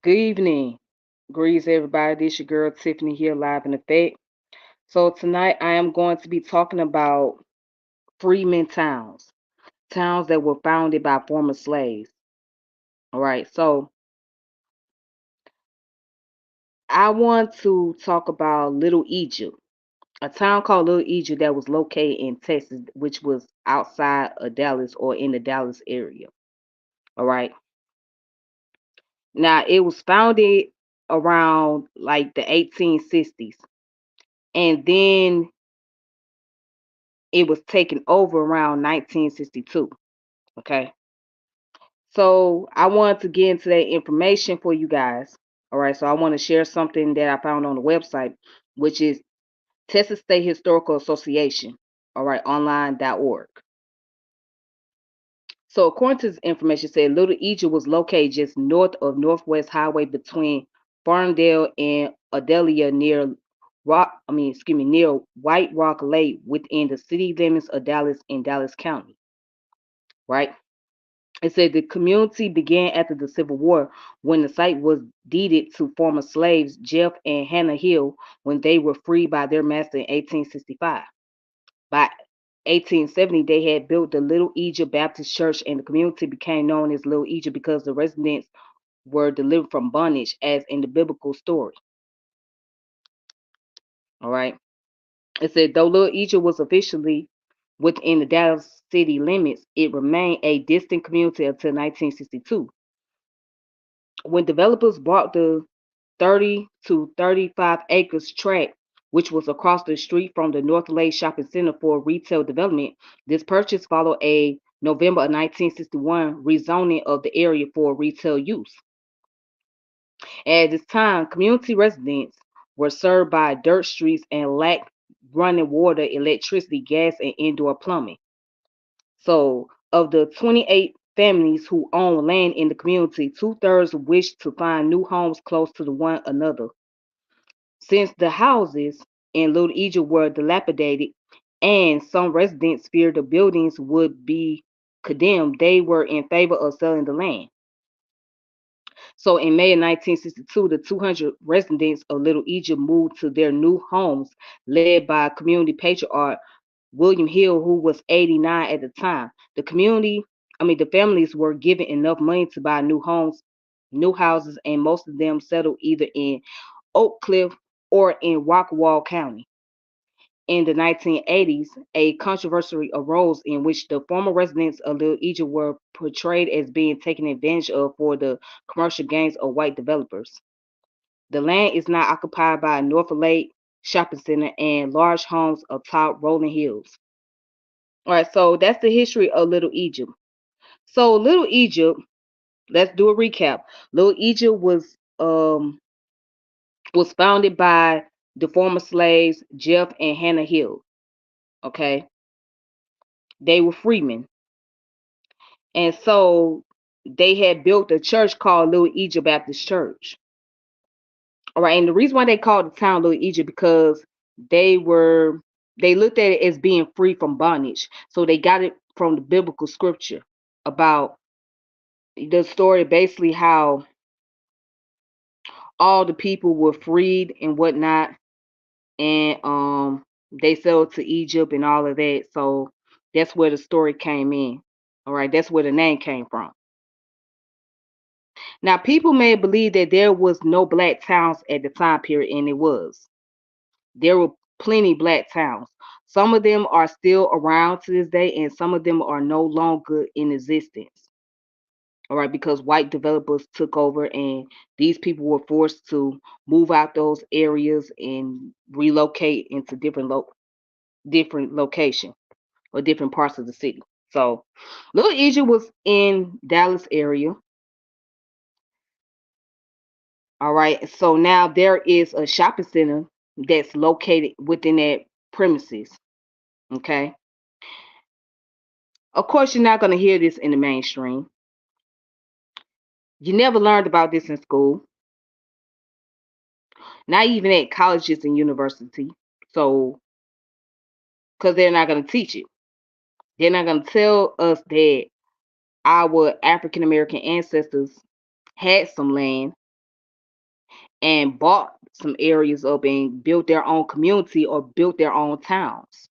Good evening. Greetings, everybody. This your girl Tiffany here, live in effect. So tonight I am going to be talking about freedmen towns, towns that were founded by former slaves. All right. So I want to talk about Little Egypt, a town called Little Egypt that was located in Texas, which was outside of Dallas or in the Dallas area. All right. Now it was founded around like the 1860s, and then it was taken over around 1962. Okay. So I wanted to get into that information for you guys. All right. So I want to share something that I found on the website, which is Texas State Historical Association. All right. Online.org. So according to this information, it said Little Egypt was located just north of Northwest Highway between Farmdale and Adelia near near White Rock Lake within the city limits of Dallas in Dallas County. Right. It said the community began after the Civil War when the site was deeded to former slaves Jeff and Hannah Hill when they were freed by their master in 1865. By 1870, they had built the Little Egypt Baptist Church, and the community became known as Little Egypt because the residents were delivered from bondage, as in the biblical story. All right. It said though Little Egypt was officially within the Dallas city limits, it remained a distant community until 1962 when developers bought the 30 to 35 acres tract, which was across the street from the North Lake Shopping Center for retail development. This purchase followed a November of 1961 rezoning of the area for retail use. At this time, community residents were served by dirt streets and lacked running water, electricity, gas, and indoor plumbing. So, of the 28 families who own land in the community, two-thirds wished to find new homes close to the one another. Since the houses in Little Egypt were dilapidated and some residents feared the buildings would be condemned, they were in favor of selling the land. So in May of 1962, the 200 residents of Little Egypt moved to their new homes, led by community patriarch William Hill, who was 89 at the time. The families were given enough money to buy new homes, new houses, and most of them settled either in Oak Cliff or in Rockwall County. In the 1980s, a controversy arose in which the former residents of Little Egypt were portrayed as being taken advantage of for the commercial gains of white developers. The land is now occupied by a North Lake shopping center and large homes atop rolling hills. All right, so that's the history of Little Egypt. So Little Egypt, let's do a recap. Little Egypt was founded by the former slaves Jeff and Hannah Hill. Okay, they were freemen, and so they had built a church called Little Egypt Baptist Church. All right, and the reason why they called the town Little Egypt because they were they looked at it as being free from bondage, so they got it from the biblical scripture about the story, basically how all the people were freed and whatnot, and they sailed to Egypt and all of that. So that's where the story came in. All right, that's where the name came from. Now, people may believe that there was no black towns at the time period, and it was. There were plenty black towns. Some of them are still around to this day, and some of them are no longer in existence. All right, because white developers took over, and these people were forced to move out those areas and relocate into different location or different parts of the city. So, Little Egypt was in Dallas area. All right. So now there is a shopping center that's located within that premises. Okay. Of course, you're not going to hear this in the mainstream. You never learned about this in school, not even at colleges and university. So, because they're not going to teach it, they're not going to tell us that our African American ancestors had some land. and bought some areas up and built their own community or built their own towns.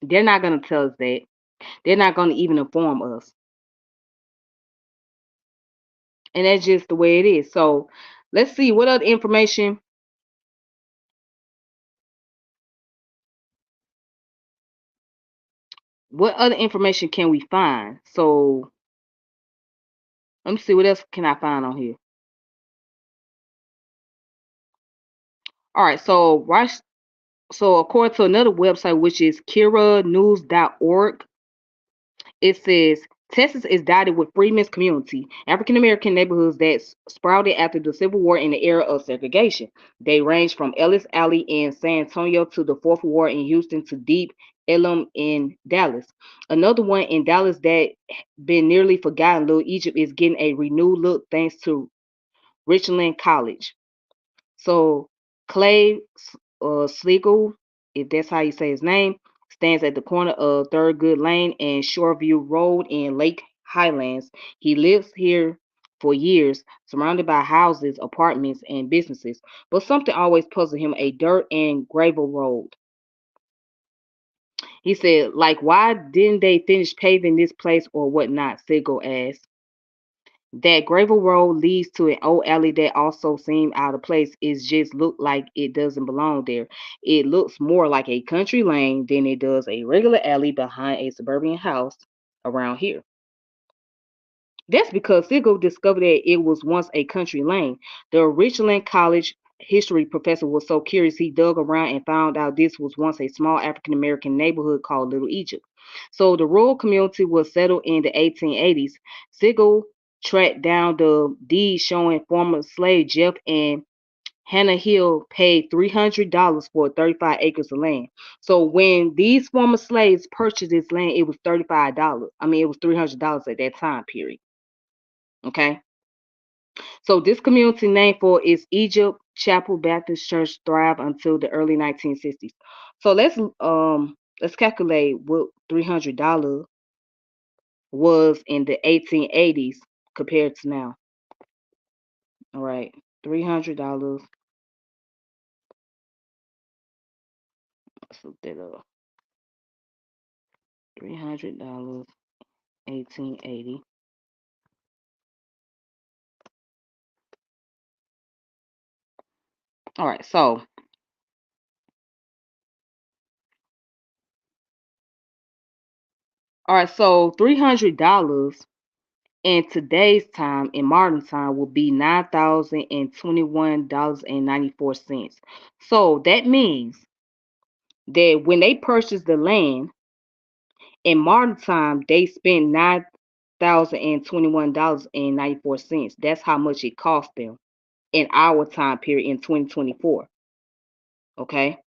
They're not going to tell us that. They're not going to even inform us. And that's just the way it is. So let's see what other information. What other information can we find? So let me see what else can I find on here. All right, so according to another website, which is kiranews.org, it says Texas is dotted with Freedmen's community, African American neighborhoods that sprouted after the Civil War in the era of segregation. They range from Ellis Alley in San Antonio to the Fourth Ward in Houston to Deep Ellum in Dallas. Another one in Dallas that been nearly forgotten, Little Egypt, is getting a renewed look thanks to Richland College. So Clay Sligo, if that's how you say his name, stands at the corner of Thurgood Lane and Shoreview Road in Lake Highlands. He lives here for years, surrounded by houses, apartments, and businesses. But something always puzzled him: a dirt and gravel road. He said, like, why didn't they finish paving this place or whatnot? Sligo asked. That gravel road leads to an old alley that also seems out of place. It just look like it doesn't belong there. It looks more like a country lane than it does a regular alley behind a suburban house around here. That's because Siegel discovered that it was once a country lane. The Richland College history professor was so curious he dug around and found out this was once a small African American neighborhood called Little Egypt. So the rural community was settled in the 1880s. Siegel tracked down the deed showing former slave Jeff and Hannah Hill paid $300 for 35 acres of land. So when these former slaves purchased this land, it was $35. I mean, it was $300 at that time period. Okay. So this community name for its Egypt Chapel Baptist Church thrived until the early 1960s. So let's calculate what $300 was in the 1880s compared to now. All right, $300. Let's look that up. $300, 1880. All right, so $300 in today's time, in modern time, will be $9,021.94. So that means that when they purchased the land in modern time, they spent $9,021.94. That's how much it cost them in our time period in 2024. Okay,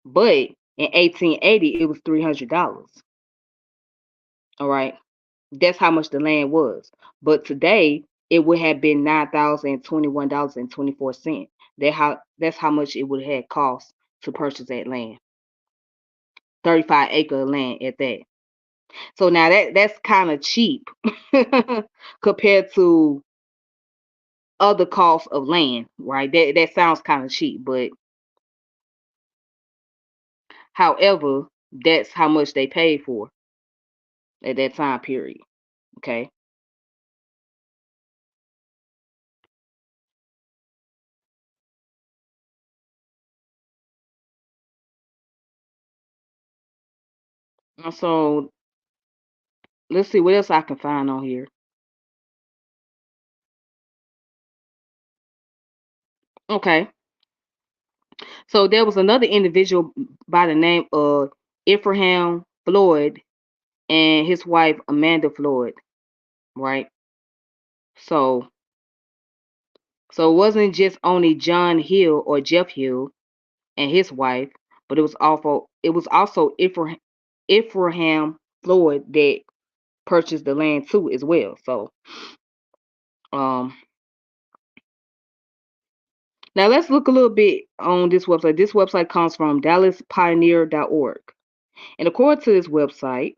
but in 1880 it was $300. All right, that's how much the land was. But today it would have been $9,021.24. That's how much it would have cost to purchase that land. 35-acre land at that. So now that's kind of cheap compared to other costs of land, right? That sounds kind of cheap, but however, that's how much they paid for at that time period. Okay. So let's see what else I can find on here. Okay. So there was another individual by the name of Ephraim Floyd and his wife Amanda Floyd, right? So so it wasn't just only John Hill or Jeff Hill and his wife, but it was also Ephraim Floyd that purchased the land too as well. So um now let's look a little bit on this website. This website comes from DallasPioneer.org. And according to this website,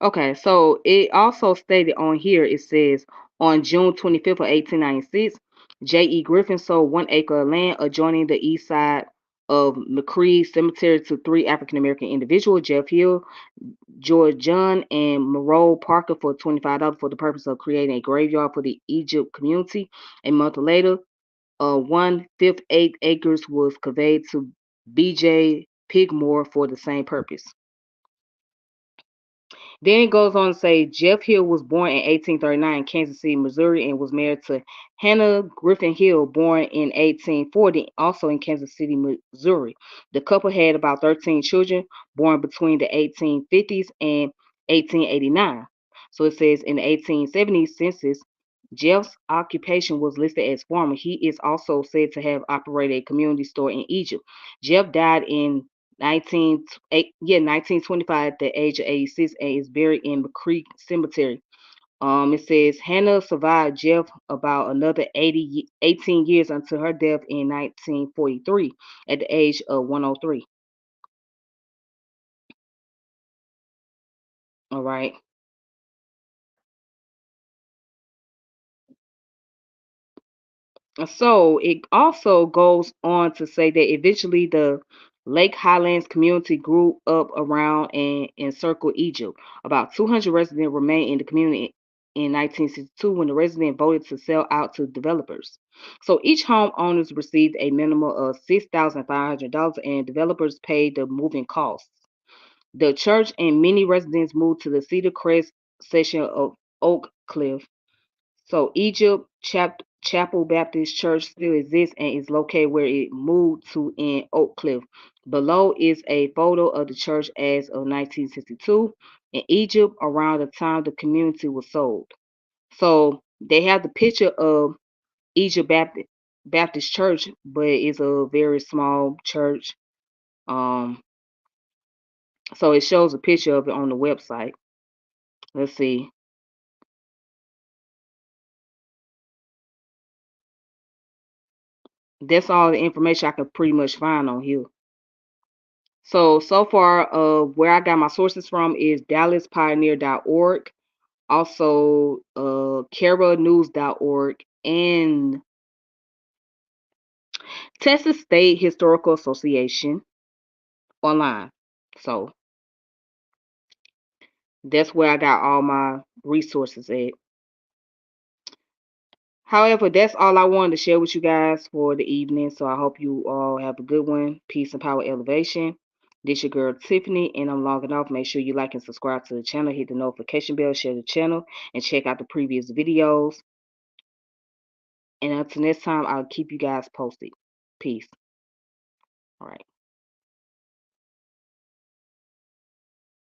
Okay, so it also stated on here, it says on June 25th of 1896, J.E. Griffin sold 1 acre of land adjoining the east side of McCree Cemetery to three African American individuals, Jeff Hill, George John, and Monroe Parker, for $25 for the purpose of creating a graveyard for the Egypt community. A month later, 1/5 acres was conveyed to B.J. Pigmore for the same purpose. Then it goes on to say Jeff Hill was born in 1839 in Kansas City, Missouri, and was married to Hannah Griffin Hill, born in 1840, also in Kansas City, Missouri. The couple had about 13 children born between the 1850s and 1889. So it says in the 1870s census, Jeff's occupation was listed as farmer. He is also said to have operated a community store in Egypt. Jeff died in 1925 at the age of 86 and is buried in McCree Cemetery. It says Hannah survived Jeff about another 18 years until her death in 1943 at the age of 103. All right. So it also goes on to say that eventually the Lake Highlands community grew up around and encircled Egypt. About 200 residents remained in the community in 1962 when the residents voted to sell out to developers. So each homeowners received a minimum of $6,500 and developers paid the moving costs. The church and many residents moved to the Cedar Crest section of Oak Cliff. So Egypt Chapel Baptist Church still exists and is located where it moved to in Oak Cliff. Below is a photo of the church as of 1962 in Egypt around the time the community was sold. So they have the picture of Egypt Baptist Church, but it's a very small church. Um, so it shows a picture of it on the website. Let's see. That's all the information I could pretty much find on here. So far, where I got my sources from is DallasPioneer.org, also CaraNews.org, and Texas State Historical Association online. So that's where I got all my resources at. However, that's all I wanted to share with you guys for the evening. So I hope you all have a good one. Peace and power elevation. This your girl Tiffany, and I'm logging off. Make sure you like and subscribe to the channel, hit the notification bell, share the channel, and check out the previous videos. And until next time, I'll keep you guys posted. Peace. All right.